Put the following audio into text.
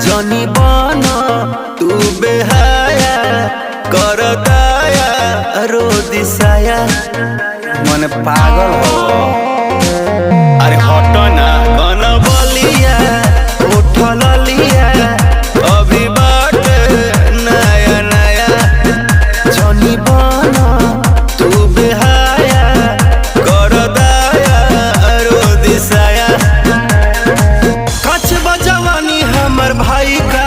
जनी बना तू बेहाया कर दया रो दिसाया मन पागल हो। अरे हटो ना कन बलिया उठल लिया अभी बाट नया नया जनी बना तू बेहाया कर दया रो दिसाया कच बजवानी हमर भाई का